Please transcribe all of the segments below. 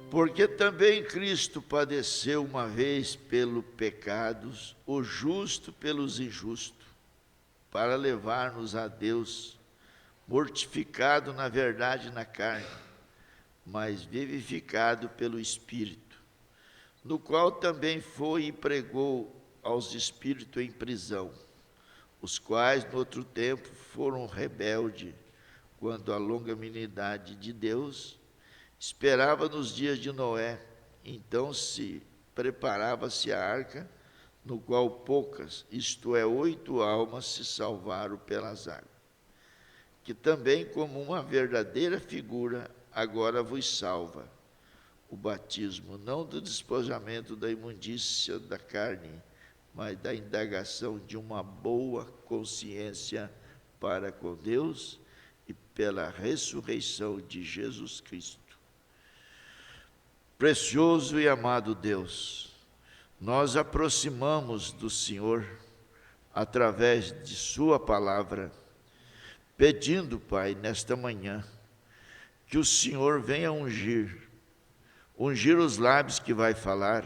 Porque também Cristo padeceu uma vez pelos pecados, o justo pelos injustos, para levar-nos a Deus, mortificado na verdade na carne, mas vivificado pelo Espírito, no qual também foi e pregou aos espíritos em prisão, os quais no outro tempo foram rebeldes, quando a longanimidade de Deus esperava nos dias de Noé. Então se preparava-se a arca, no qual poucas, isto é, 8 almas, se salvaram pelas águas, que também, como uma verdadeira figura, agora vos salva, o batismo, não do despojamento da imundícia da carne, mas da indagação de uma boa consciência para com Deus e pela ressurreição de Jesus Cristo. Precioso e amado Deus, nós aproximamos do Senhor através de Sua palavra, pedindo, Pai, nesta manhã, que o Senhor venha ungir os lábios que vai falar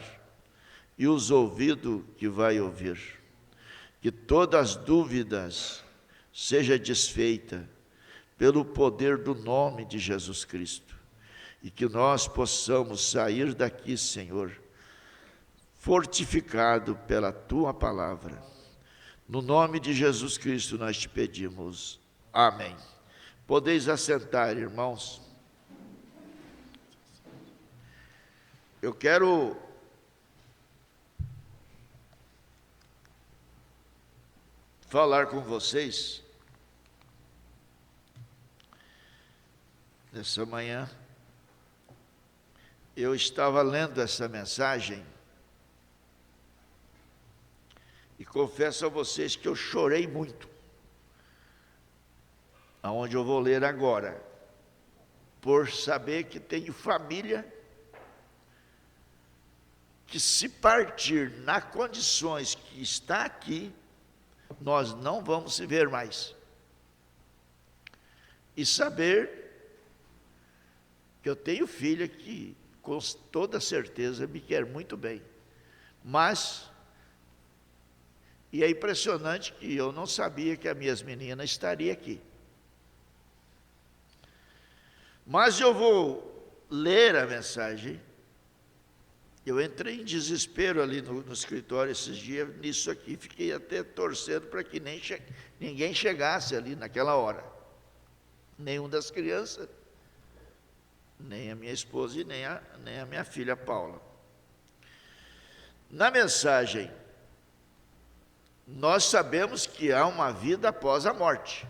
e os ouvidos que vai ouvir, que todas as dúvidas seja desfeita pelo poder do nome de Jesus Cristo, e que nós possamos sair daqui, Senhor, fortificado pela Tua palavra. No nome de Jesus Cristo nós te pedimos. Amém. Podeis assentar, irmãos. Eu quero falar com vocês nessa manhã. Eu estava lendo essa mensagem e confesso a vocês que eu chorei muito, aonde eu vou ler agora, por saber que tenho família que, se partir nas condições que está aqui, nós não vamos se ver mais. E saber que eu tenho filha que, com toda certeza, me quer muito bem. Mas, e é impressionante que eu não sabia que as minhas meninas estariam aqui. Mas eu vou ler a mensagem. Eu entrei em desespero ali no escritório esses dias, nisso aqui, fiquei até torcendo para que ninguém chegasse ali naquela hora. Nenhum das crianças, nem a minha esposa e nem a minha filha Paula. Na mensagem, nós sabemos que há uma vida após a morte.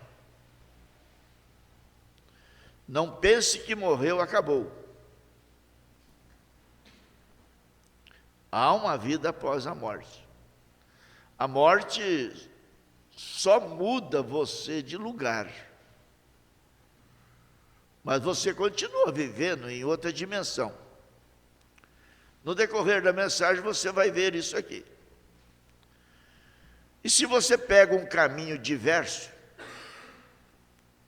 Não pense que morreu, acabou. Há uma vida após a morte. A morte só muda você de lugar, mas você continua vivendo em outra dimensão. No decorrer da mensagem você vai ver isso aqui. E se você pega um caminho diverso,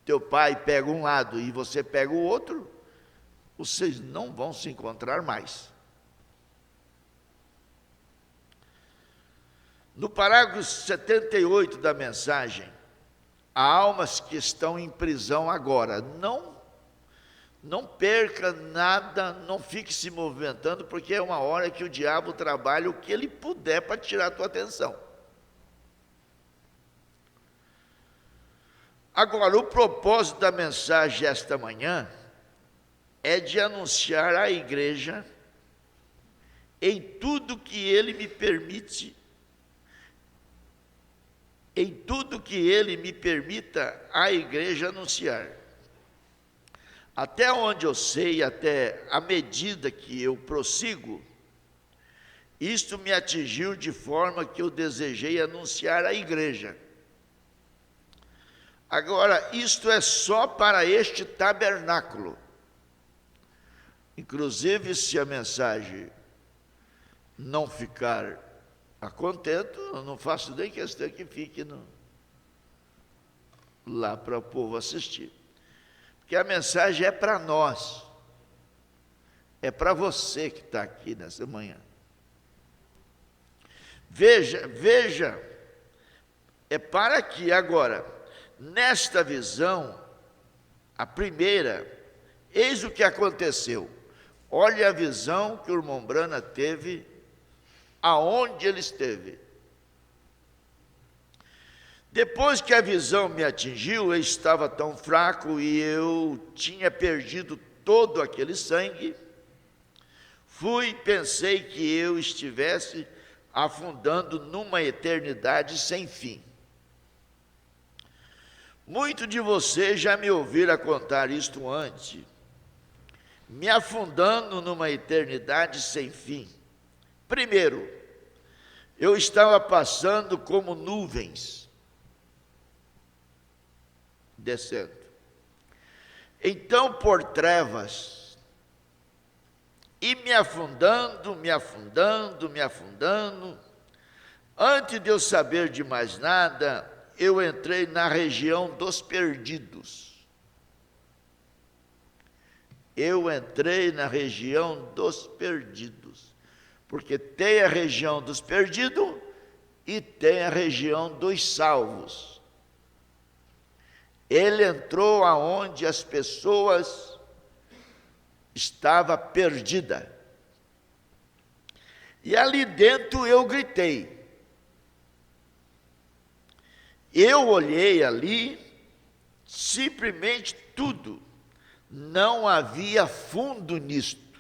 teu pai pega um lado e você pega o outro, vocês não vão se encontrar mais. No parágrafo 78 da mensagem, há almas que estão em prisão agora. Não perca nada, não fique se movimentando, porque é uma hora que o diabo trabalha o que ele puder para tirar a tua atenção. Agora, o propósito da mensagem esta manhã é de anunciar à igreja em tudo que ele me permite, em tudo que ele me permita a igreja anunciar. Até onde eu sei, até a medida que eu prossigo, isto me atingiu de forma que eu desejei anunciar à igreja. Agora, isto é só para este tabernáculo. Inclusive, se a mensagem não ficar a contento, eu não faço nem questão que fique lá para o povo assistir. Porque a mensagem é para nós. é para você que está aqui nessa manhã. Veja, é para que agora, nesta visão, a primeira, eis o que aconteceu. Olha a visão que o irmão Brana teve, aonde ele esteve. Depois que a visão me atingiu, eu estava tão fraco e eu tinha perdido todo aquele sangue. Pensei que eu estivesse afundando numa eternidade sem fim. Muitos de vocês já me ouviram contar isto antes, me afundando numa eternidade sem fim. Primeiro, eu estava passando como nuvens, descendo. Então, por trevas, e me afundando, antes de eu saber de mais nada, eu entrei na região dos perdidos. Porque tem a região dos perdidos e tem a região dos salvos. Ele entrou aonde as pessoas estavam perdidas. E ali dentro eu gritei. Eu olhei ali, simplesmente tudo. Não havia fundo nisto.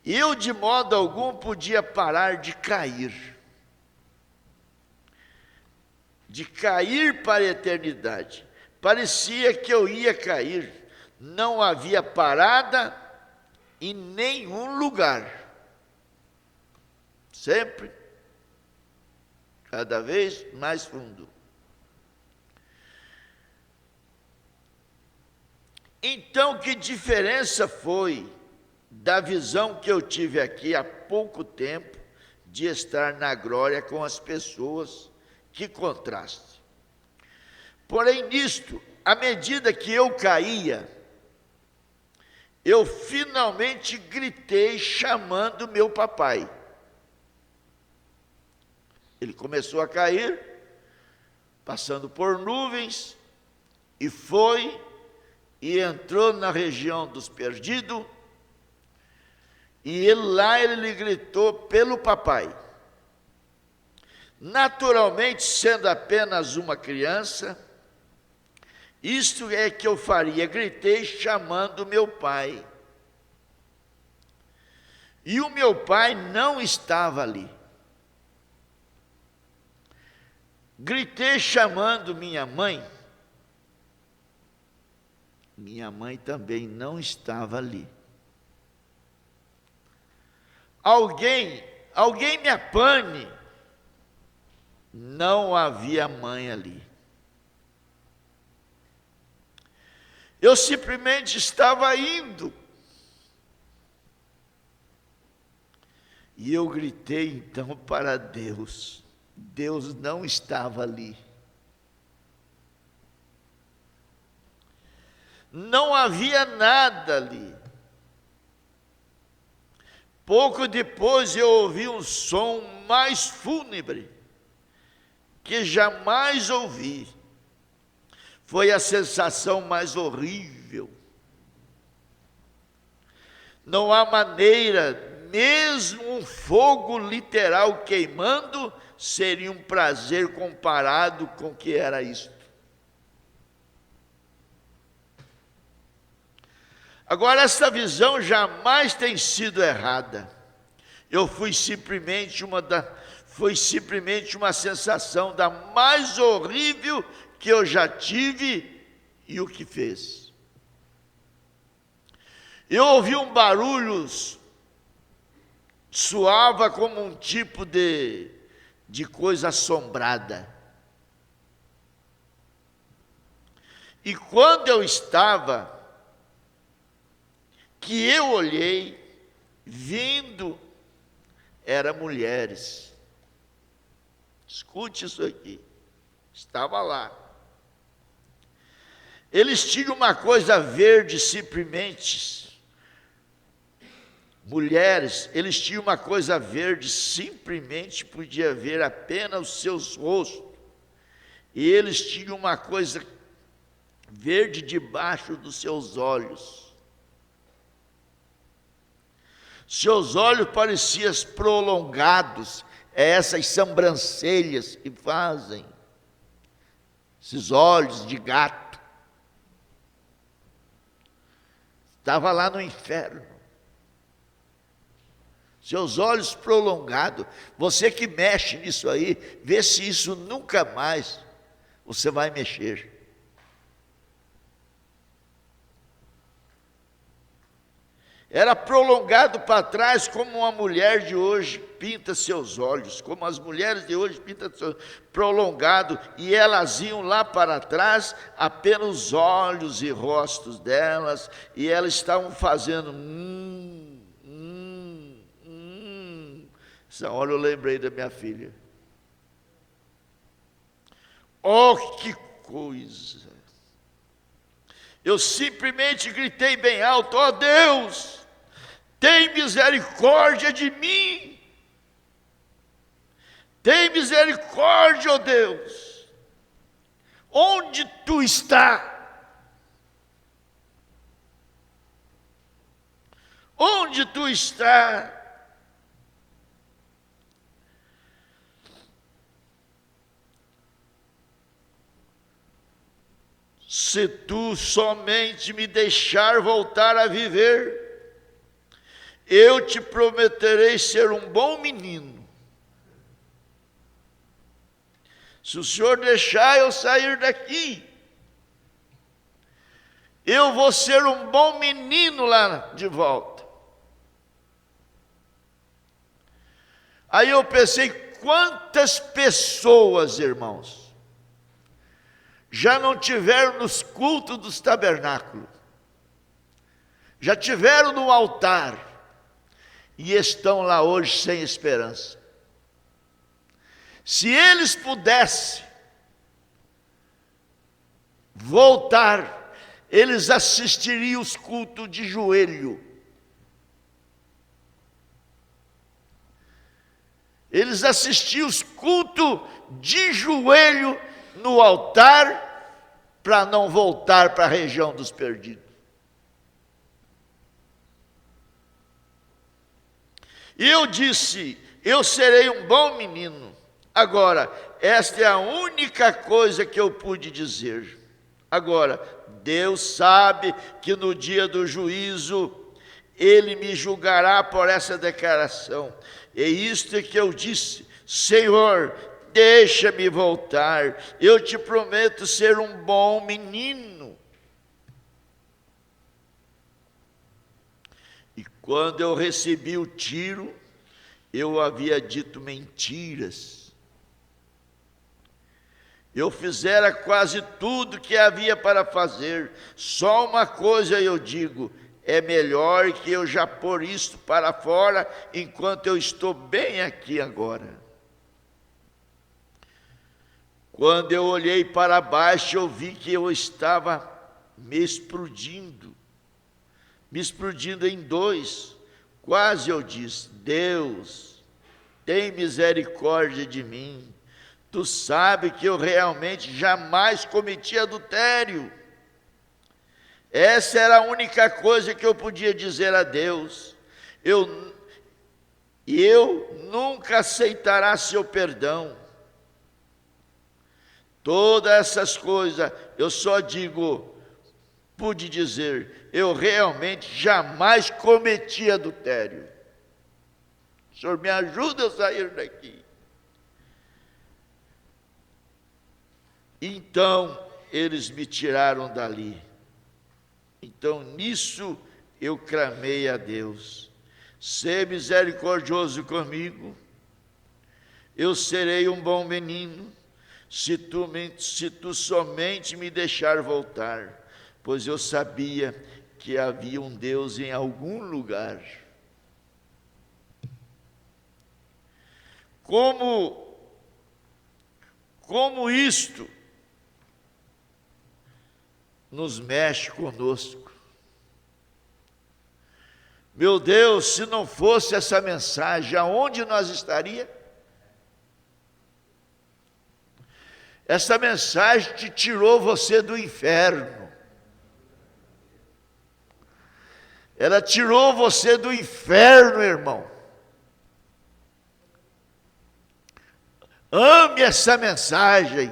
Eu de modo algum podia parar de cair. De cair para a eternidade. Parecia que eu ia cair. Não havia parada em nenhum lugar. Sempre, cada vez mais fundo. Então, que diferença foi da visão que eu tive aqui há pouco tempo, de estar na glória com as pessoas? Que contraste. Porém, nisto, à medida que eu caía, eu finalmente gritei chamando meu papai. Ele começou a cair, passando por nuvens, e foi, e entrou na região dos perdidos, e lá ele gritou pelo papai. Naturalmente, sendo apenas uma criança, isto é que eu faria, gritei chamando meu pai. E o meu pai não estava ali. Gritei chamando minha mãe também não estava ali. Alguém me apane. Não havia mãe ali. Eu simplesmente estava indo. E eu gritei então para Deus. Deus não estava ali. Não havia nada ali. Pouco depois eu ouvi um som mais fúnebre que jamais ouvi. Foi a sensação mais horrível. Não há maneira, mesmo um fogo literal queimando, seria um prazer comparado com o que era isto. Agora, essa visão jamais tem sido errada. Foi simplesmente uma sensação da mais horrível que eu já tive, e o que fez. Eu ouvi um barulho, soava como um tipo de coisa assombrada. E quando eu estava, que eu olhei, vindo, eram mulheres. Escute isso aqui. Estava lá. Eles tinham uma coisa verde simplesmente. Mulheres, eles tinham uma coisa verde, simplesmente podia ver apenas os seus rostos. E eles tinham uma coisa verde debaixo dos seus olhos. Seus olhos pareciam prolongados, essas sobrancelhas que fazem, esses olhos de gato. Estava lá no inferno. Seus olhos prolongados, você que mexe nisso aí, vê se isso nunca mais você vai mexer. Era prolongado para trás, como uma mulher de hoje pinta seus olhos, como as mulheres de hoje pintam seus olhos, prolongado, e elas iam lá para trás, apenas os olhos e rostos delas, e elas estavam fazendo Essa hora eu lembrei da minha filha. Oh, que coisa! Eu simplesmente gritei bem alto: ó Deus, tem misericórdia de mim. Tem misericórdia, ó Deus. Onde tu está? Onde tu está? Se tu somente me deixar voltar a viver, eu te prometerei ser um bom menino. Se o Senhor deixar eu sair daqui, eu vou ser um bom menino lá de volta. Aí eu pensei, quantas pessoas, irmãos, já não tiveram nos cultos dos tabernáculos, já tiveram no altar, e estão lá hoje sem esperança. Se eles pudessem voltar, eles assistiriam os cultos de joelho. Eles assistiam os cultos de joelho no altar, para não voltar para a região dos perdidos. E eu disse, eu serei um bom menino. Agora, esta é a única coisa que eu pude dizer. Agora, Deus sabe que no dia do juízo, Ele me julgará por essa declaração. É isto que eu disse: Senhor, deixa-me voltar, eu te prometo ser um bom menino. E quando eu recebi o tiro, eu havia dito mentiras. Eu fizera quase tudo que havia para fazer. Só uma coisa eu digo: é melhor que eu já pôr isto para fora, enquanto eu estou bem aqui agora. Quando eu olhei para baixo, eu vi que eu estava me explodindo em dois. Quase eu disse: Deus, tem misericórdia de mim. Tu sabe que eu realmente jamais cometi adultério. Essa era a única coisa que eu podia dizer a Deus. Eu nunca aceitará seu perdão. Todas essas coisas, eu só pude dizer, eu realmente jamais cometi adultério. O Senhor me ajuda a sair daqui. Então, eles me tiraram dali. Então, nisso, eu clamei a Deus: sê misericordioso comigo, eu serei um bom menino, se tu somente me deixar voltar, pois eu sabia que havia um Deus em algum lugar. Como nos mexe conosco. Meu Deus, se não fosse essa mensagem, aonde nós estaríamos? Essa mensagem te tirou você do inferno. Ela tirou você do inferno, irmão. Ame essa mensagem.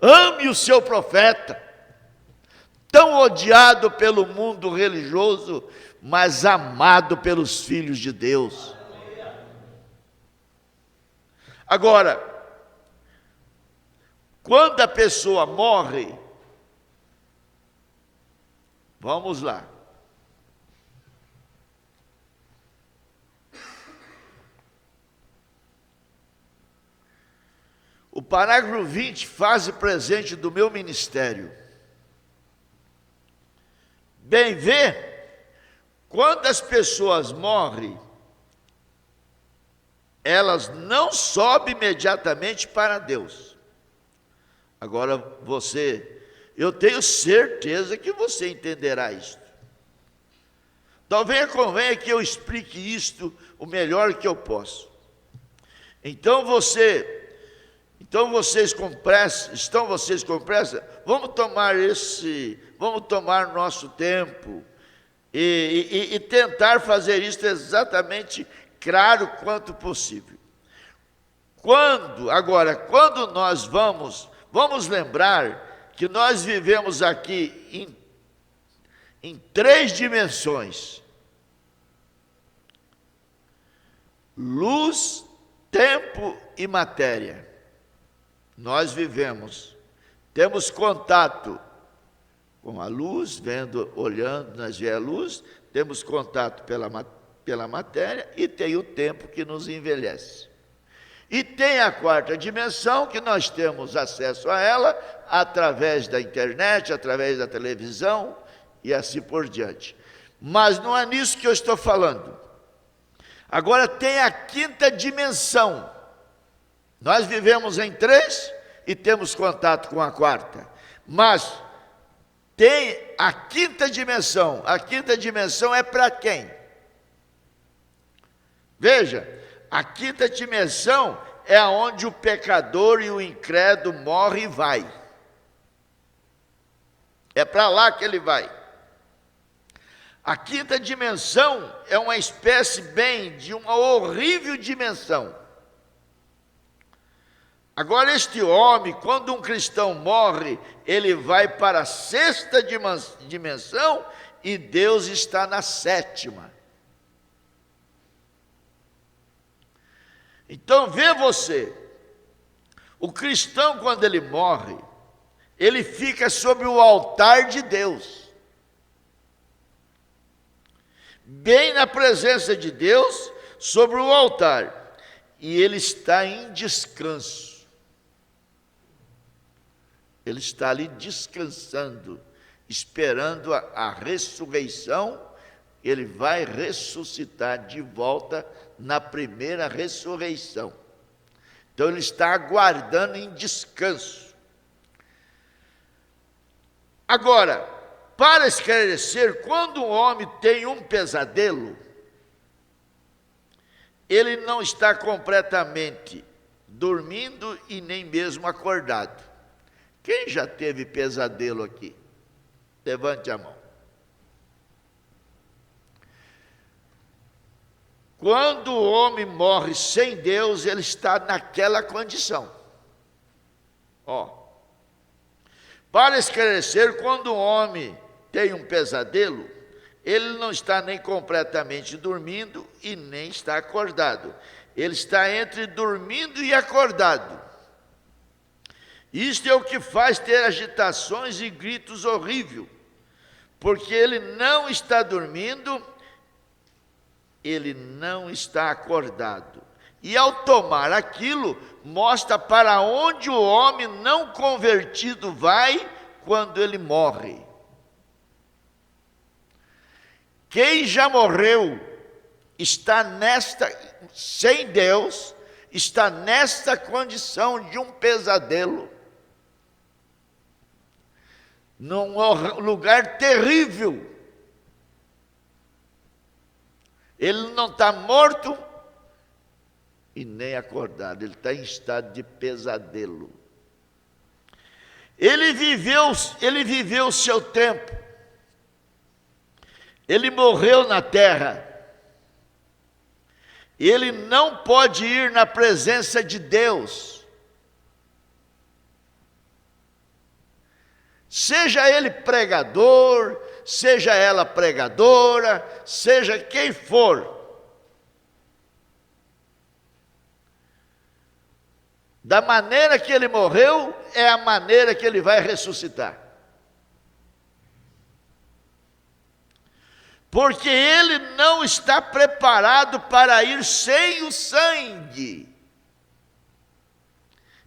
Ame o seu profeta. Tão odiado pelo mundo religioso, mas amado pelos filhos de Deus. Agora, quando a pessoa morre, vamos lá. O parágrafo 20, fase presente do meu ministério. Bem vê, quando as pessoas morrem, elas não sobem imediatamente para Deus. Agora eu tenho certeza que você entenderá isto. Talvez convenha que eu explique isto o melhor que eu posso. Então vocês com pressa, estão vocês com pressa? Vamos tomar nosso tempo e tentar fazer isso exatamente claro quanto possível. Quando nós vamos lembrar que nós vivemos aqui em 3 dimensões: luz, tempo e matéria. Nós temos contato com a luz, olhando, nós vemos a luz, temos contato pela matéria e tem o tempo que nos envelhece. E tem a 4ª dimensão, que nós temos acesso a ela através da internet, através da televisão e assim por diante. Mas não é nisso que eu estou falando. Agora tem a 5ª dimensão. Nós vivemos em 3 e temos contato com a 4ª. Mas tem a 5ª dimensão. A 5ª dimensão é para quem? Veja, a 5ª dimensão é onde o pecador e o incrédulo morre e vai. É para lá que ele vai. A 5ª dimensão é uma espécie de uma horrível dimensão. Agora, este homem, quando um cristão morre, ele vai para a 6ª dimensão e Deus está na 7ª. Então, vê você, o cristão, quando ele morre, ele fica sobre o altar de Deus, bem na presença de Deus, sobre o altar, e ele está em descanso. Ele está ali descansando, esperando a ressurreição. Ele vai ressuscitar de volta na primeira ressurreição. Então ele está aguardando em descanso. Agora, para esclarecer, quando um homem tem um pesadelo, ele não está completamente dormindo e nem mesmo acordado. Quem já teve pesadelo aqui? Levante a mão. Quando o homem morre sem Deus, ele está naquela condição. Para esclarecer, quando um homem tem um pesadelo, ele não está nem completamente dormindo e nem está acordado. Ele está entre dormindo e acordado. Isto é o que faz ter agitações e gritos horríveis, porque ele não está dormindo, ele não está acordado. E ao tomar aquilo, mostra para onde o homem não convertido vai quando ele morre. Quem já morreu está sem Deus, está nesta condição de um pesadelo. num lugar terrível. Ele não está morto e nem acordado, ele está em estado de pesadelo. Ele viveu o seu tempo, ele morreu na terra, ele não pode ir na presença de Deus, seja ele pregador, seja ela pregadora, seja quem for. Da maneira que ele morreu, é a maneira que ele vai ressuscitar. Porque ele não está preparado para ir sem o sangue.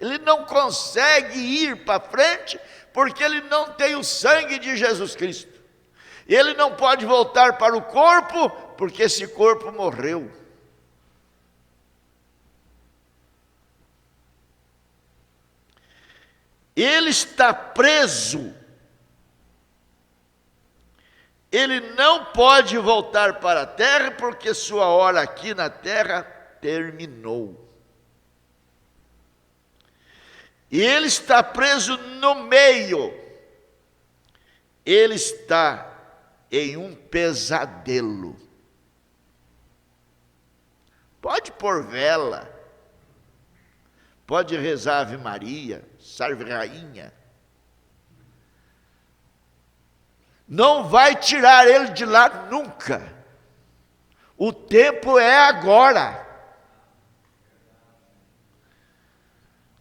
Ele não consegue ir para frente, porque ele não tem o sangue de Jesus Cristo. Ele não pode voltar para o corpo, porque esse corpo morreu. Ele está preso. Ele não pode voltar para a terra, porque sua hora aqui na terra terminou. E ele está preso no meio. Ele está em um pesadelo. Pode pôr vela, pode rezar Ave Maria, Salve Rainha. Não vai tirar ele de lá nunca. O tempo é agora.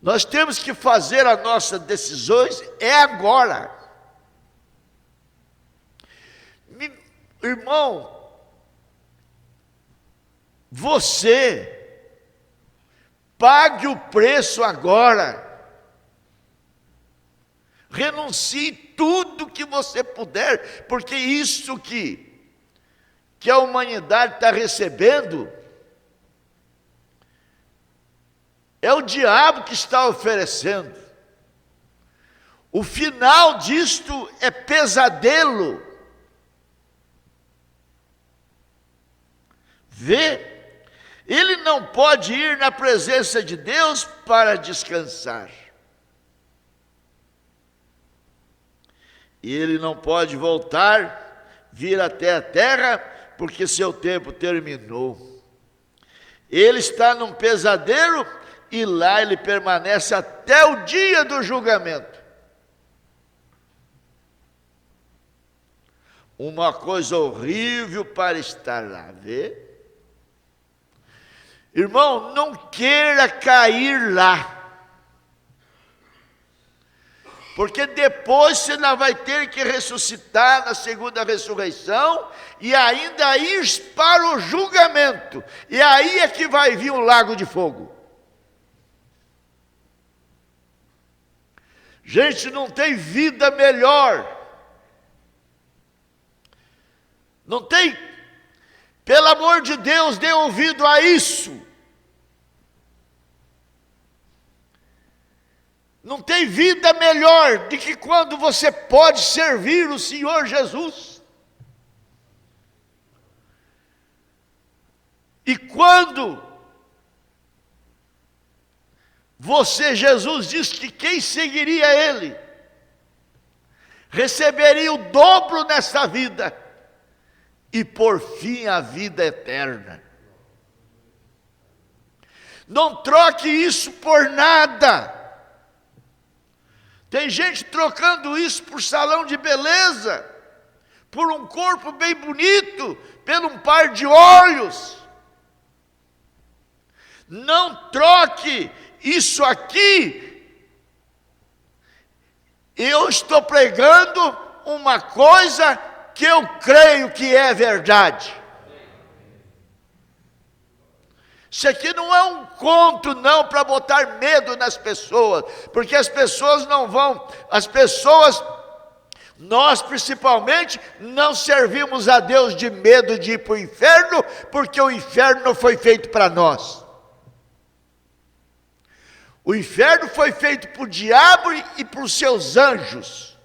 Nós temos que fazer as nossas decisões é agora. Irmão, você pague o preço agora. Renuncie tudo que você puder, porque isso que a humanidade está recebendo é o diabo que está oferecendo. O final disto é pesadelo. Vê, ele não pode ir na presença de Deus para descansar. E ele não pode voltar, vir até a terra, porque seu tempo terminou. Ele está num pesadelo e lá ele permanece até o dia do julgamento. Uma coisa horrível para estar lá, vê? Irmão, não queira cair lá. Porque depois você ainda vai ter que ressuscitar na segunda ressurreição e ainda ir para o julgamento. E aí é que vai vir o lago de fogo. Gente, não tem vida melhor. Não tem. Pelo amor de Deus, dê ouvido a isso. Não tem vida melhor do que quando você pode servir o Senhor Jesus. E quando Jesus disse que quem seguiria Ele receberia o dobro nessa vida e por fim a vida eterna. Não troque isso por nada. Tem gente trocando isso por salão de beleza, por um corpo bem bonito, por um par de olhos. Não troque isso aqui. Eu estou pregando uma coisa que eu creio que é verdade. Isso aqui não é um conto não para botar medo nas pessoas, porque as pessoas não vão, nós principalmente não servimos a Deus de medo de ir para o inferno, porque o inferno não foi feito para nós. O inferno foi feito para o diabo e para os seus anjos.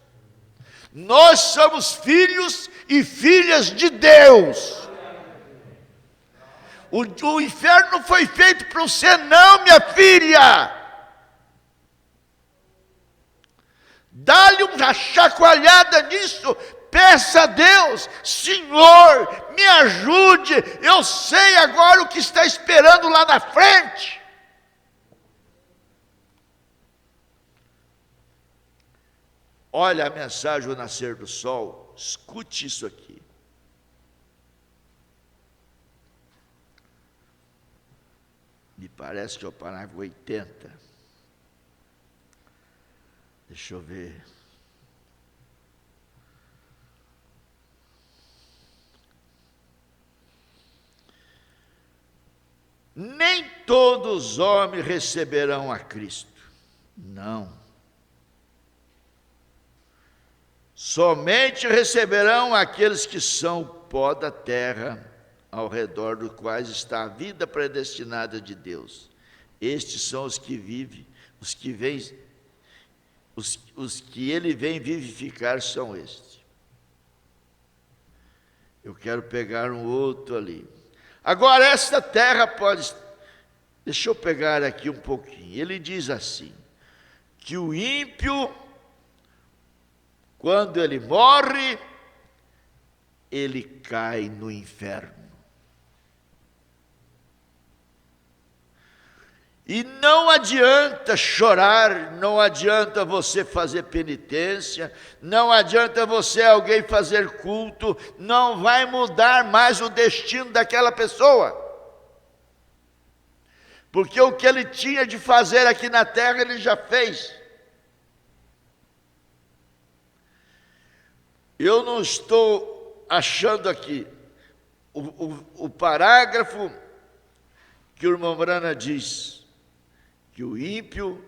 Nós somos filhos e filhas de Deus. O inferno não foi feito para você não, minha filha. Dá-lhe uma chacoalhada nisso. Peça a Deus: Senhor, me ajude. Eu sei agora o que está esperando lá na frente. Olha a mensagem O Nascer do Sol. Escute isso aqui. Me parece que é o parágrafo 80. Deixa eu ver. Nem todos os homens receberão a Cristo. Não. Somente receberão aqueles que são o pó da terra, ao redor dos quais está a vida predestinada de Deus. Estes são os que vivem, os que ele vem vivificar são estes. Eu quero pegar um outro ali. Agora, esta terra pode... Deixa eu pegar aqui um pouquinho. Ele diz assim, que o ímpio, quando ele morre, ele cai no inferno. E não adianta chorar, não adianta você fazer penitência, não adianta você alguém fazer culto, não vai mudar mais o destino daquela pessoa. Porque o que ele tinha de fazer aqui na terra, ele já fez. Eu não estou achando aqui o parágrafo que o irmão Brana diz que o ímpio,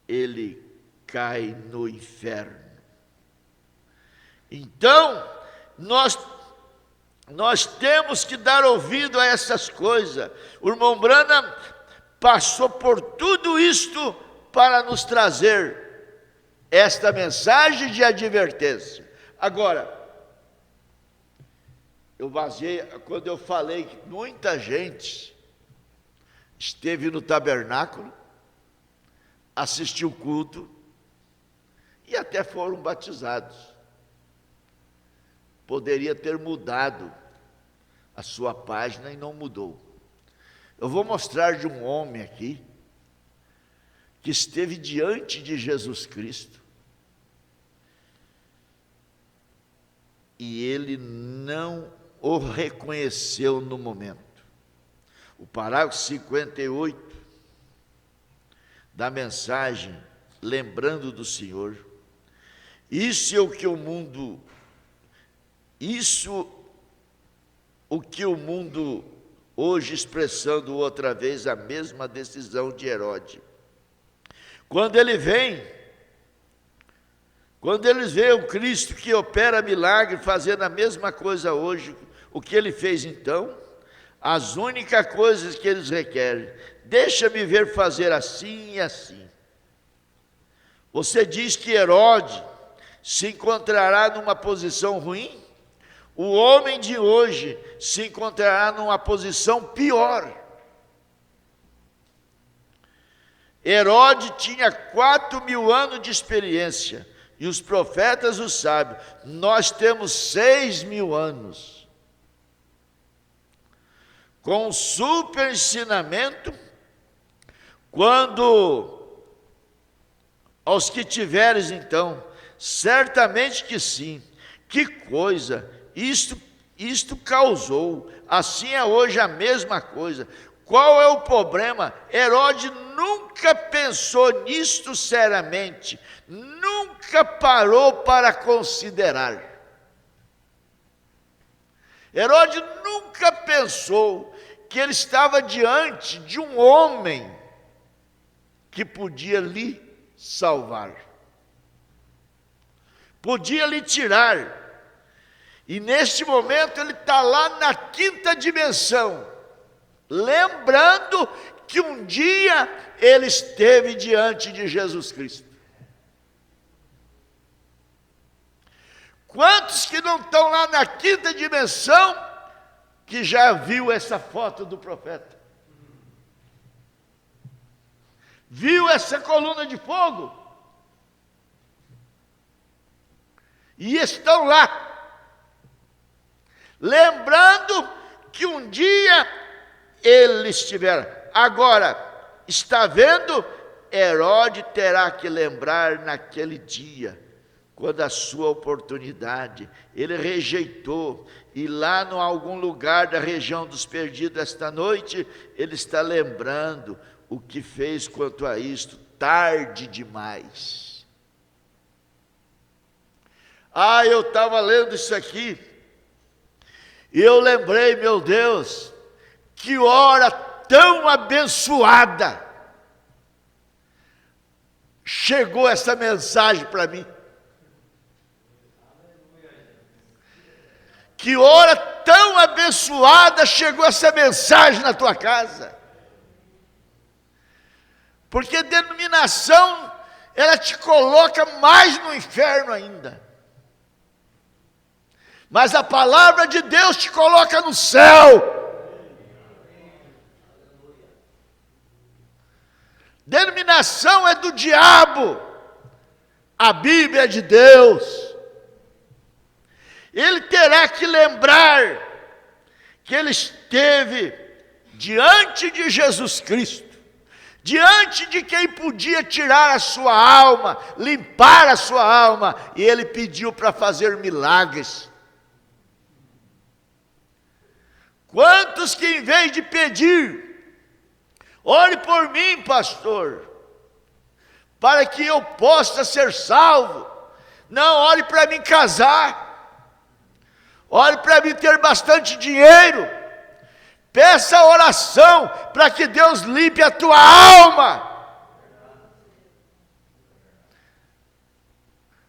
ele cai no inferno. Então, nós temos que dar ouvido a essas coisas. O irmão Brana passou por tudo isto para nos trazer esta mensagem de advertência. Agora, quando eu falei que muita gente esteve no tabernáculo, assistiu o culto e até foram batizados. Poderia ter mudado a sua página e não mudou. Eu vou mostrar de um homem aqui que esteve diante de Jesus Cristo e ele não o reconheceu no momento. O parágrafo 58 da mensagem Lembrando do Senhor. Isso o que o mundo hoje expressando outra vez a mesma decisão de Herodes. Quando eles veem o Cristo que opera milagre, fazendo a mesma coisa hoje, o que ele fez então? As únicas coisas que eles requerem: deixa-me ver fazer assim e assim. Você diz que Herodes se encontrará numa posição ruim? O homem de hoje se encontrará numa posição pior. Herodes tinha 4.000 anos de experiência, e os profetas o sabem. Nós temos 6.000 anos. Com um super ensinamento, quando aos que tiveres então, certamente que sim. Que coisa, isto causou, assim é hoje a mesma coisa. Qual é o problema? Herodes nunca pensou nisto seriamente, nunca parou para considerar. Herodes nunca pensou que ele estava diante de um homem que podia lhe salvar, podia lhe tirar. E neste momento ele está lá na 5ª dimensão, lembrando que um dia ele esteve diante de Jesus Cristo. Quantos que não estão lá na quinta dimensão que já viu essa foto do profeta? Viu essa coluna de fogo? E estão lá, lembrando que um dia ele estivera. Agora, está vendo? Herodes terá que lembrar naquele dia, quando a sua oportunidade, ele rejeitou, e lá em algum lugar da região dos perdidos esta noite, ele está lembrando o que fez quanto a isto, tarde demais. Eu estava lendo isso aqui, e eu lembrei, meu Deus, que hora tão abençoada chegou essa mensagem para mim. Que hora tão abençoada chegou essa mensagem na tua casa. Porque denominação, ela te coloca mais no inferno ainda. Mas a palavra de Deus te coloca no céu. Denominação é do diabo. A Bíblia é de Deus. Ele terá que lembrar que ele esteve diante de Jesus Cristo, diante de quem podia tirar a sua alma, limpar a sua alma, e ele pediu para fazer milagres. Quantos que em vez de pedir, ore por mim, pastor, para que eu possa ser salvo, não, ore para mim casar, ore para mim ter bastante dinheiro, peça oração para que Deus limpe a tua alma.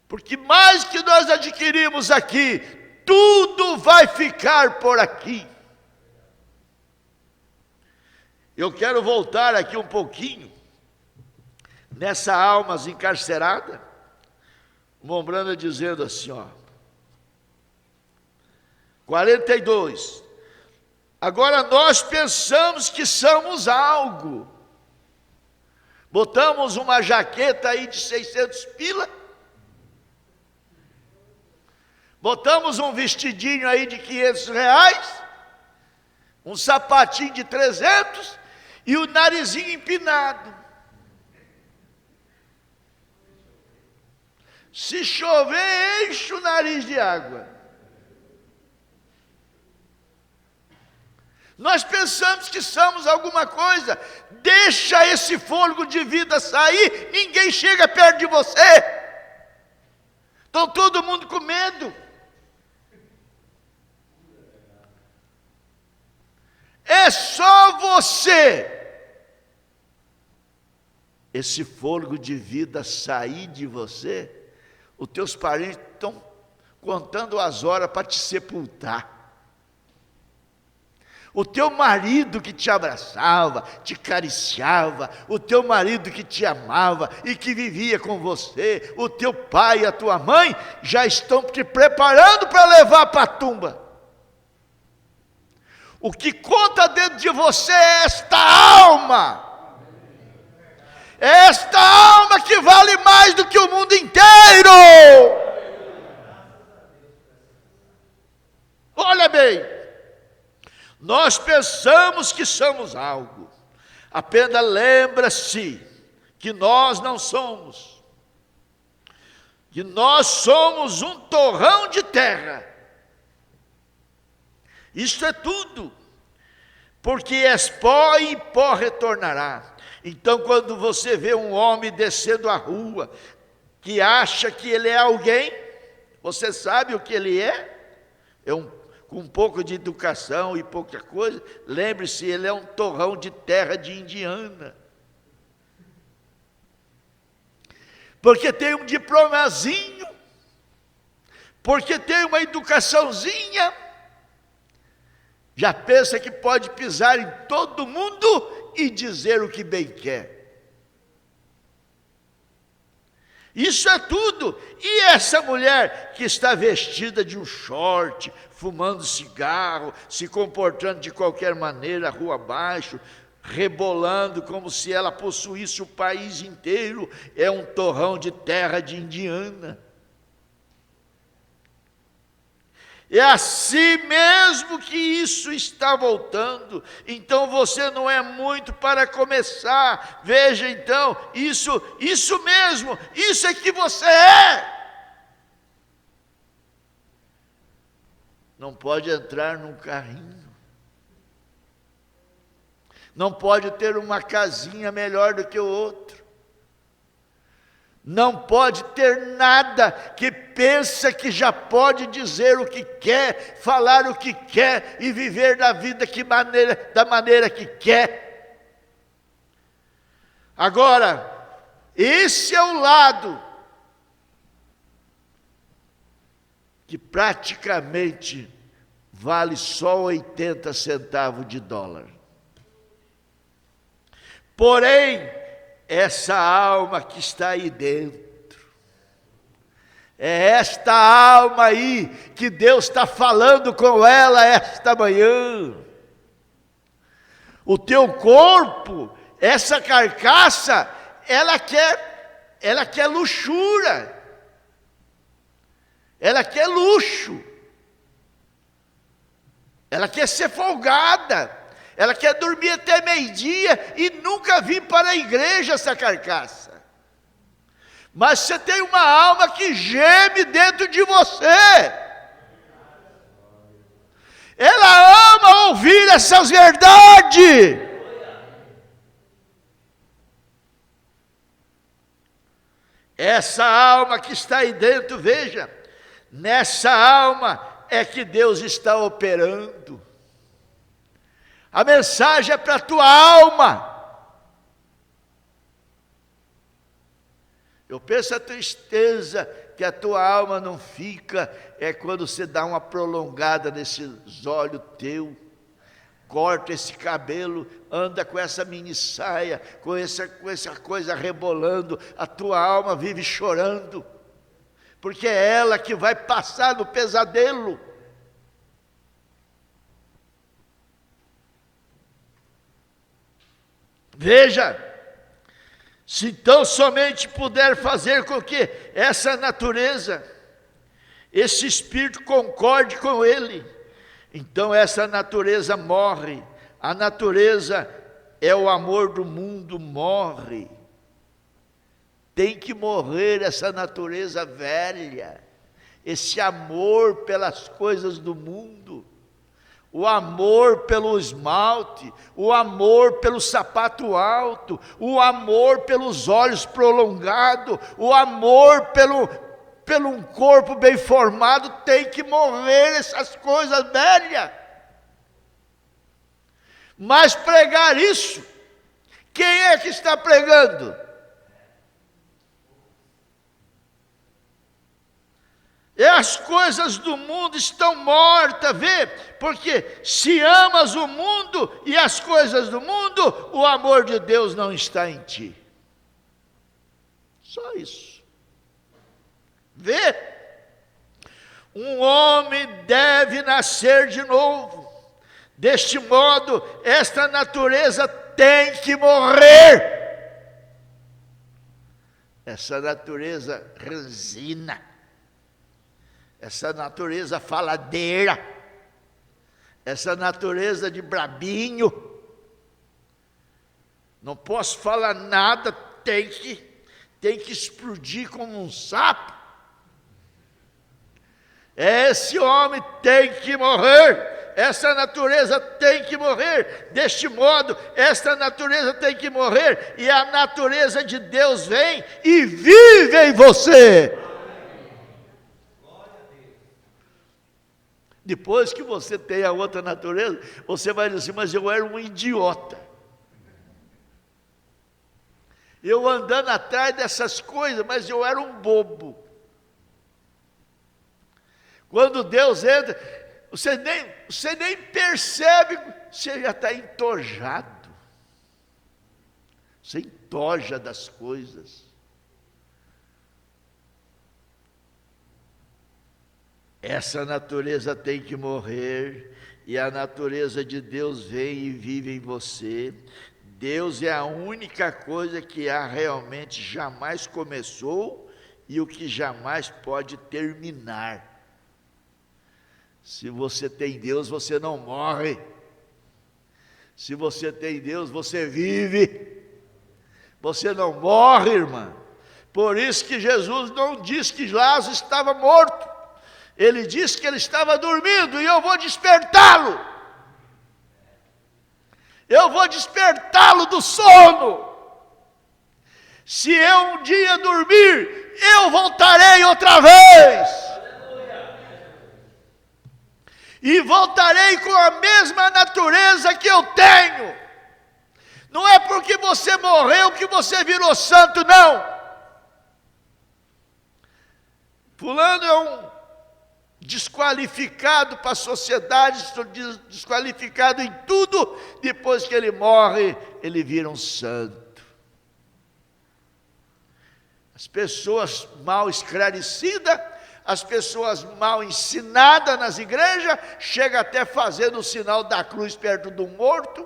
Porque mais que nós adquirimos aqui, tudo vai ficar por aqui. Eu quero voltar aqui um pouquinho, nessa alma encarcerada, o Mombrana dizendo assim, 42, agora nós pensamos que somos algo, botamos uma jaqueta aí de 600 pila, botamos um vestidinho aí de 500 reais, um sapatinho de 300 e o narizinho empinado. Se chover, enche o nariz de água. Nós pensamos que somos alguma coisa, deixa esse fôlego de vida sair, ninguém chega perto de você. Estão todo mundo com medo. É só você, esse fôlego de vida sair de você, os teus parentes estão contando as horas para te sepultar. O teu marido que te abraçava, te acariciava, o teu marido que te amava e que vivia com você, o teu pai e a tua mãe já estão te preparando para levar para a tumba. O que conta dentro de você é esta alma. É esta alma que vale mais do que o mundo inteiro. Olha bem, nós pensamos que somos algo. Apenas lembra-se que nós não somos. Que nós somos um torrão de terra. Isso é tudo, porque és pó e pó retornará. Então quando você vê um homem descendo a rua, que acha que ele é alguém, você sabe o que ele é? Com um pouco de educação e pouca coisa, lembre-se, ele é um torrão de terra de Indiana. Porque tem um diplomazinho, porque tem uma educaçãozinha, já pensa que pode pisar em todo mundo e dizer o que bem quer. Isso é tudo. E essa mulher que está vestida de um short, fumando cigarro, se comportando de qualquer maneira, rua abaixo, rebolando como se ela possuísse o país inteiro, é um torrão de terra de Indiana. É assim mesmo que isso está voltando. Então você não é muito para começar. Veja então, isso mesmo, isso é que você é. Não pode entrar num carrinho. Não pode ter uma casinha melhor do que o outro. Não pode ter nada que pensa que já pode dizer o que quer, falar o que quer e viver da vida da maneira que quer. Agora, esse é o lado que praticamente vale só 80 centavos de dólar. Porém, essa alma que está aí dentro, é esta alma aí que Deus está falando com ela esta manhã. O teu corpo, essa carcaça, ela quer luxúria, ela quer luxo, ela quer ser folgada. Ela quer dormir até meio-dia e nunca vir para a igreja essa carcaça. Mas você tem uma alma que geme dentro de você. Ela ama ouvir essas verdades. Essa alma que está aí dentro, veja, nessa alma é que Deus está operando. A mensagem é para a tua alma. Eu penso a tristeza que a tua alma não fica, é quando você dá uma prolongada nesses olhos teu, corta esse cabelo, anda com essa mini saia, com essa coisa rebolando, a tua alma vive chorando, porque é ela que vai passar no pesadelo. Veja, se então somente puder fazer com que essa natureza, esse espírito concorde com ele, então essa natureza morre. A natureza é o amor do mundo, morre. Tem que morrer essa natureza velha, esse amor pelas coisas do mundo. O amor pelo esmalte, o amor pelo sapato alto, o amor pelos olhos prolongados, o amor pelo um corpo bem formado, tem que morrer essas coisas velhas. Mas pregar isso, quem é que está pregando? E as coisas do mundo estão mortas, vê? Porque se amas o mundo e as coisas do mundo, o amor de Deus não está em ti. Só isso. Vê? Um homem deve nascer de novo. Deste modo, esta natureza tem que morrer. Essa natureza ranzina. Essa natureza faladeira, essa natureza de brabinho, não posso falar nada, tem que explodir como um sapo. Esse homem tem que morrer, essa natureza tem que morrer, deste modo, esta natureza tem que morrer, e a natureza de Deus vem e vive em você. Depois que você tem a outra natureza, você vai dizer assim, mas eu era um idiota. Eu andando atrás dessas coisas, mas eu era um bobo. Quando Deus entra, você nem percebe, você já está entojado. Você entoja das coisas. essa natureza tem que morrer, e a natureza de Deus vem e vive em você. Deus é a única coisa que realmente jamais começou e o que jamais pode terminar. Se você tem Deus, você não morre. Se você tem Deus, você vive. Você não morre, irmã. Por isso que Jesus não disse que Lázaro estava morto. Ele disse que ele estava dormindo e eu vou despertá-lo. Eu vou despertá-lo do sono. Se eu um dia dormir, eu voltarei outra vez. E voltarei com a mesma natureza que eu tenho. Não é porque você morreu que você virou santo, não. Fulano é um desqualificado para a sociedade, desqualificado em tudo. Depois que ele morre, ele vira um santo. As pessoas mal esclarecidas, as pessoas mal ensinadas nas igrejas, chegam até fazendo o sinal da cruz perto do morto,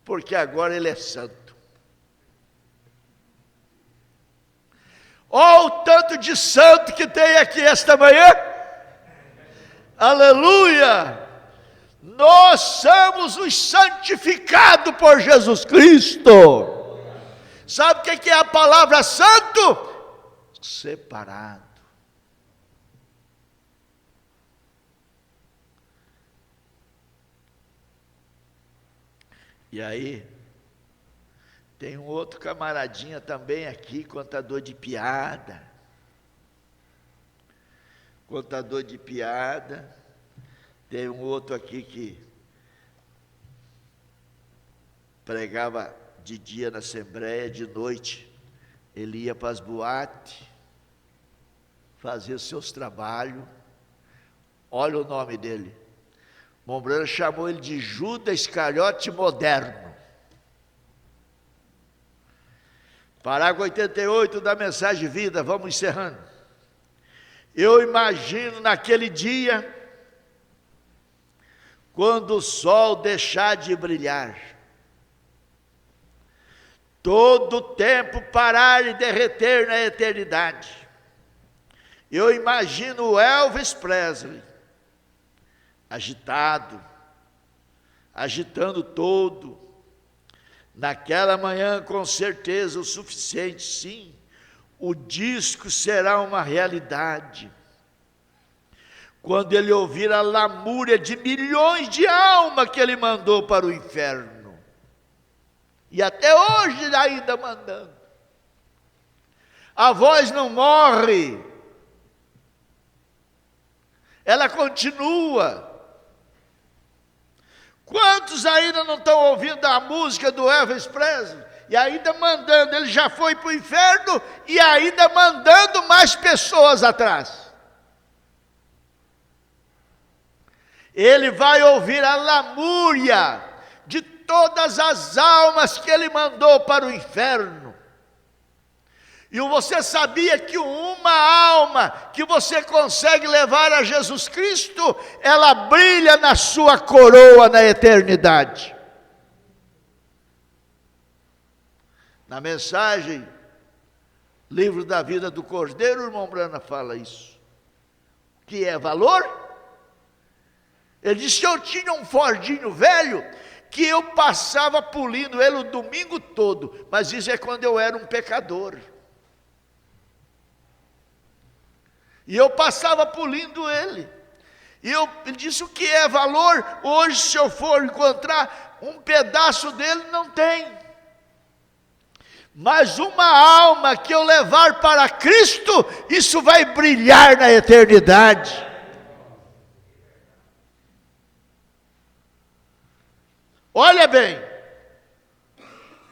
porque agora ele é santo. Olha o tanto de santo que tem aqui esta manhã. Aleluia! Nós somos os santificados por Jesus Cristo. Sabe o que é a palavra santo? Separado. E aí, tem um outro camaradinha também aqui, contador de piada. Contador de piada. Tem um outro aqui que pregava de dia na assembleia, de noite ele ia para as boates, fazia os seus trabalhos. Olha o nome dele. Mombrana chamou ele de Judas Iscariote moderno. Parágrafo 88 da Mensagem Vida, vamos encerrando. Eu imagino naquele dia, quando o sol deixar de brilhar, todo o tempo parar e derreter na eternidade. Eu imagino o Elvis Presley, agitado, agitando todo. Naquela manhã, com certeza, o suficiente, sim, o disco será uma realidade. Quando ele ouvir a lamúria de milhões de almas que ele mandou para o inferno. E até hoje ainda mandando. A voz não morre. Ela continua. Quantos ainda não estão ouvindo a música do Elvis Presley? E ainda mandando, ele já foi para o inferno e ainda mandando mais pessoas atrás. Ele vai ouvir a lamúria de todas as almas que ele mandou para o inferno. E você sabia que uma alma que você consegue levar a Jesus Cristo, ela brilha na sua coroa na eternidade. Na mensagem, Livro da Vida do Cordeiro, o irmão Brana fala isso. Que é valor? Ele disse que eu tinha um Fordinho velho, que eu passava polindo ele o domingo todo. Mas isso é quando eu era um pecador. E eu passava polindo ele. E ele disse o que é valor. Hoje, se eu for encontrar um pedaço dele, não tem. Mas uma alma que eu levar para Cristo, isso vai brilhar na eternidade. Olha bem,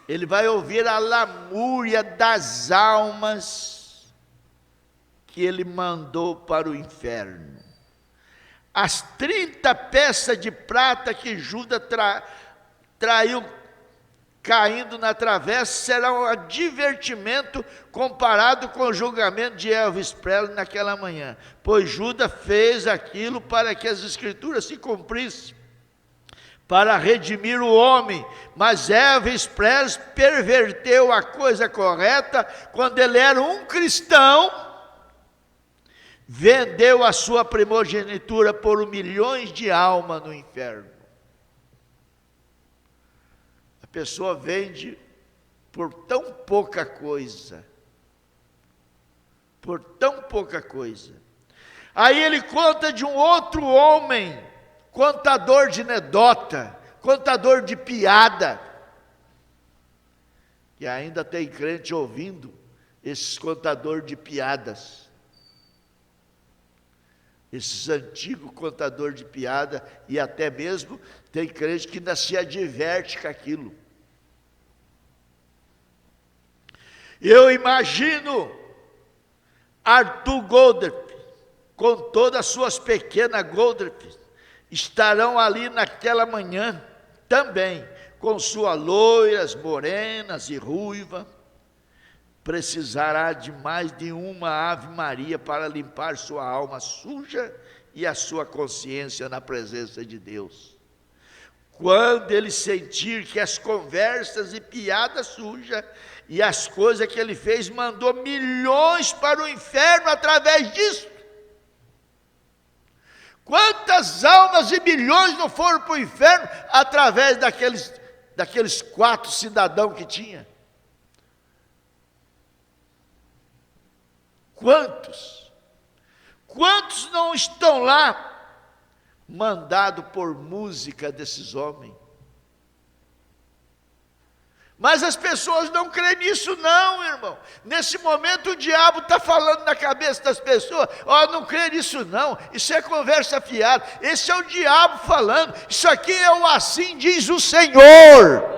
ele vai ouvir a lamúria das almas que ele mandou para o inferno. As 30 peças de prata que Judas traiu caindo na travessa será um divertimento comparado com o julgamento de Elvis Presley naquela manhã, pois Judas fez aquilo para que as escrituras se cumprissem, para redimir o homem, mas Elvis Presley perverteu a coisa correta quando ele era um cristão, vendeu a sua primogenitura por milhões de almas no inferno. A pessoa vende por tão pouca coisa, por tão pouca coisa. Aí ele conta de um outro homem, contador de anedota, contador de piada, e ainda tem crente ouvindo esses contadores de piadas, esses antigos contadores de piada, e até mesmo tem crente que ainda se adverte com aquilo. Eu imagino Arthur Goldrep, com todas as suas pequenas Goldreps, estarão ali naquela manhã também, com suas loiras, morenas e ruiva. Precisará de mais de uma Ave Maria para limpar sua alma suja e a sua consciência na presença de Deus. Quando ele sentir que as conversas e piadas sujas e as coisas que ele fez mandou milhões para o inferno através disso. Quantas almas e milhões não foram para o inferno através daqueles 4 cidadãos que tinha? Quantos? Quantos não estão lá, mandado por música desses homens? Mas as pessoas não creem nisso não, irmão. Nesse momento o diabo está falando na cabeça das pessoas: ó, não crê nisso não, isso é conversa fiada, esse é o diabo falando, isso aqui é o assim diz o Senhor.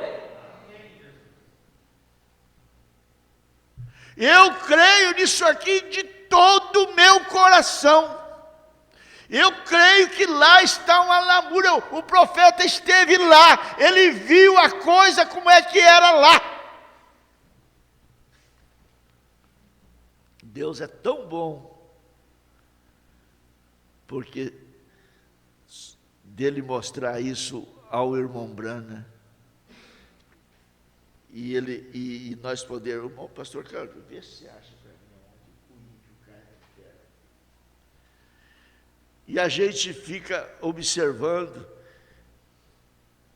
Eu creio nisso aqui de todo o meu coração. Eu creio que lá está uma lamúria. O profeta esteve lá, ele viu a coisa como é que era lá. Deus é tão bom, porque dele mostrar isso ao irmão Branham, e nós podermos, irmão pastor Carlos, vê se você acha para mim onde o índio cai na terra. E a gente fica observando,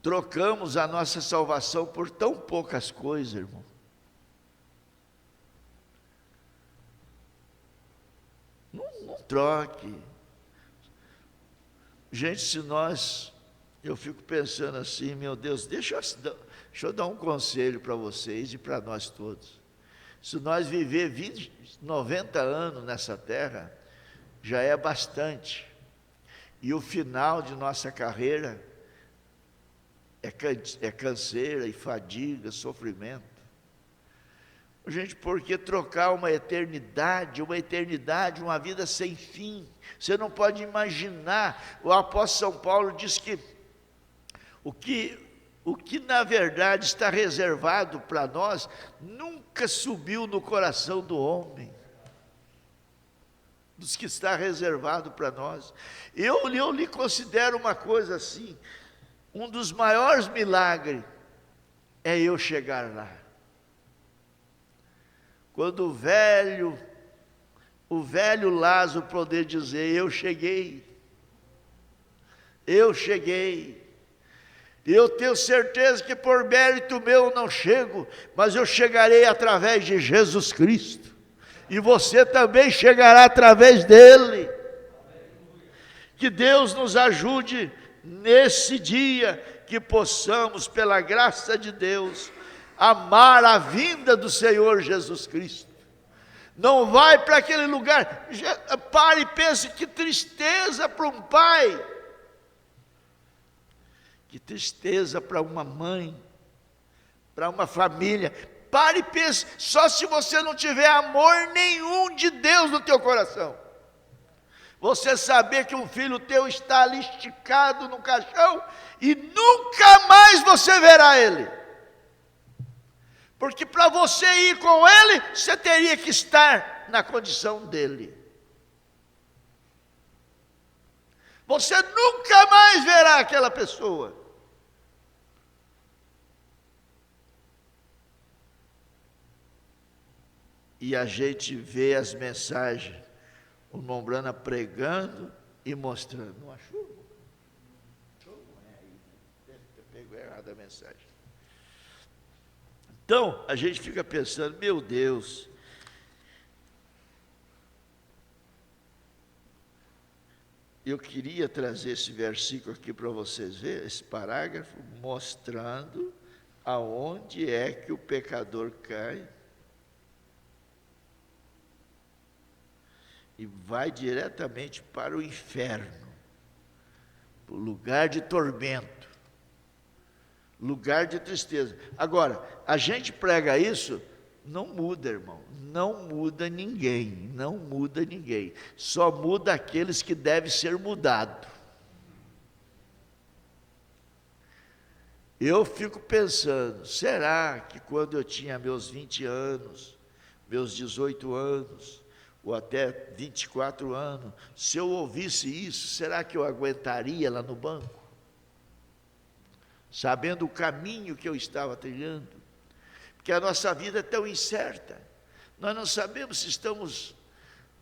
trocamos a nossa salvação por tão poucas coisas, irmão. Não troque. Gente, eu fico pensando assim, meu Deus, deixa eu dar um conselho para vocês e para nós todos. Se nós viver 90 anos nessa terra, já é bastante. E o final de nossa carreira é canseira e fadiga, sofrimento. Gente, porque trocar uma eternidade, uma vida sem fim, você não pode imaginar. O apóstolo São Paulo diz que o que na verdade está reservado para nós, nunca subiu no coração do homem, dos que está reservado para nós. Eu lhe considero uma coisa assim, um dos maiores milagres é eu chegar lá. Quando o velho Lázaro poder dizer: eu cheguei, eu tenho certeza que por mérito meu eu não chego, mas eu chegarei através de Jesus Cristo, e você também chegará através dele. Que Deus nos ajude nesse dia, que possamos, pela graça de Deus, amar a vinda do Senhor Jesus Cristo. Não vai para aquele lugar, pare e pense, que tristeza para um pai, que tristeza para uma mãe, para uma família. Pare e pense, só se você não tiver amor nenhum de Deus no teu coração, você saber que um filho teu está ali esticado no caixão e nunca mais você verá ele. Porque para você ir com ele, você teria que estar na condição dele. Você nunca mais verá aquela pessoa. E a gente vê as mensagens, o Mombrana pregando e mostrando. Não achou? Pegou errado a mensagem. Então, a gente fica pensando, meu Deus, eu queria trazer esse versículo aqui para vocês verem, esse parágrafo, mostrando aonde é que o pecador cai e vai diretamente para o inferno, o lugar de tormento, lugar de tristeza. Agora, a gente prega isso, não muda, irmão, não muda ninguém, não muda ninguém, só muda aqueles que devem ser mudados. Eu fico pensando, será que quando eu tinha meus 20 anos, meus 18 anos, ou até 24 anos, se eu ouvisse isso, será que eu aguentaria lá no banco? Sabendo o caminho que eu estava trilhando, porque a nossa vida é tão incerta, nós não sabemos se estamos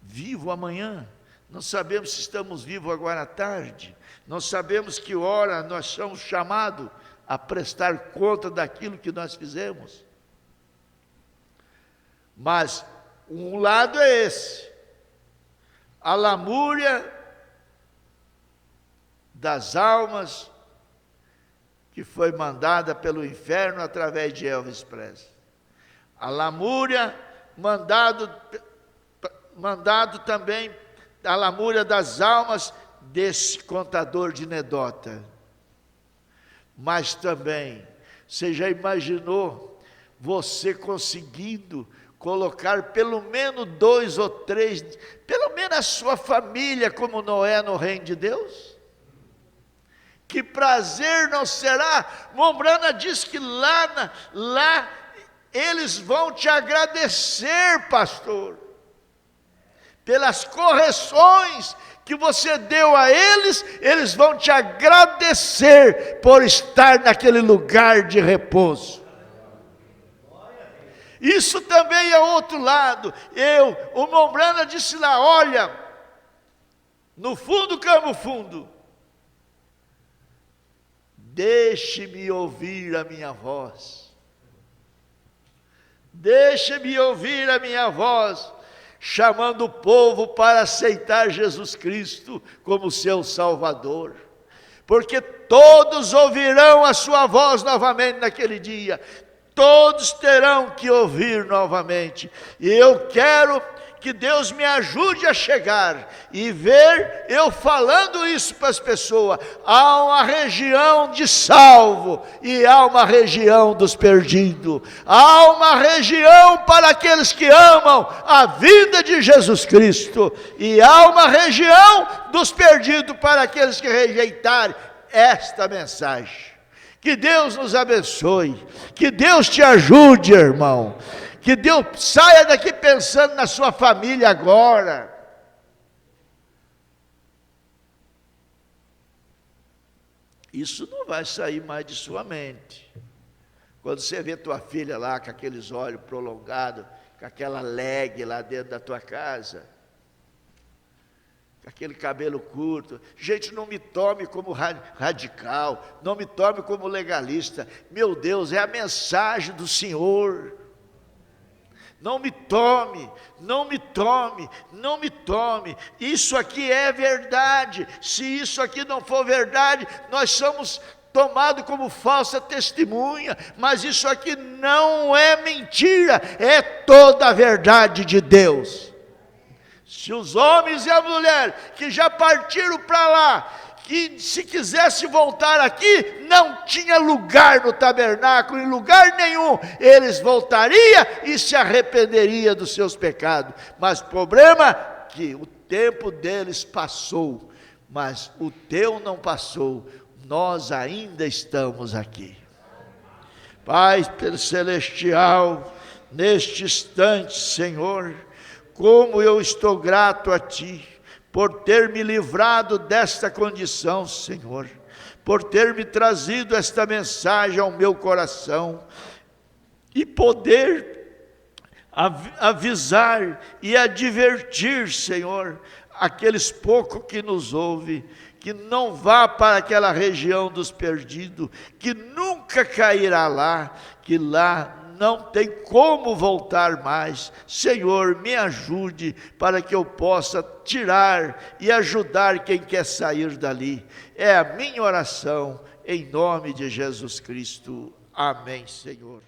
vivos amanhã, não sabemos se estamos vivos agora à tarde, não sabemos que hora nós somos chamados a prestar conta daquilo que nós fizemos. Mas um lado é esse, a lamúria das almas que foi mandada pelo inferno através de Elvis Presley. A lamúria mandado também, a lamúria das almas desse contador de anedota. Mas também, você já imaginou você conseguindo colocar pelo menos 2 ou 3, pelo menos a sua família como Noé no reino de Deus? Que prazer não será? Mombrana diz que lá eles vão te agradecer, pastor, pelas correções que você deu a eles, eles vão te agradecer por estar naquele lugar de repouso. Isso também é outro lado. O Mombrana disse lá, olha, no fundo, Campo Fundo, deixe-me ouvir a minha voz. Deixe-me ouvir a minha voz, chamando o povo para aceitar Jesus Cristo como seu Salvador. Porque todos ouvirão a sua voz novamente naquele dia. Todos terão que ouvir novamente. E eu quero que Deus me ajude a chegar e ver eu falando isso para as pessoas. Há uma região de salvo e há uma região dos perdidos. Há uma região para aqueles que amam a vida de Jesus Cristo e há uma região dos perdidos para aqueles que rejeitarem esta mensagem. Que Deus nos abençoe, que Deus te ajude, irmão. Que Deus saia daqui pensando na sua família agora. Isso não vai sair mais de sua mente. Quando você vê tua filha lá com aqueles olhos prolongados, com aquela leg lá dentro da tua casa, com aquele cabelo curto. Gente, não me tome como radical, não me tome como legalista. Meu Deus, é a mensagem do Senhor. Não me tome, não me tome, não me tome. Isso aqui é verdade. Se isso aqui não for verdade, nós somos tomados como falsa testemunha. Mas isso aqui não é mentira, é toda a verdade de Deus. Se os homens e a mulher que já partiram para lá, que se quisesse voltar aqui, não tinha lugar no tabernáculo, em lugar nenhum, eles voltariam e se arrependeriam dos seus pecados. Mas o problema é que o tempo deles passou, mas o teu não passou, nós ainda estamos aqui. Pai celestial, neste instante, Senhor, como eu estou grato a Ti, por ter me livrado desta condição, Senhor, por ter me trazido esta mensagem ao meu coração, e poder avisar e advertir, Senhor, aqueles poucos que nos ouvem, que não vá para aquela região dos perdidos, que nunca cairá lá, que lá não tem como voltar mais. Senhor, me ajude para que eu possa tirar e ajudar quem quer sair dali. É a minha oração, em nome de Jesus Cristo. Amém, Senhor.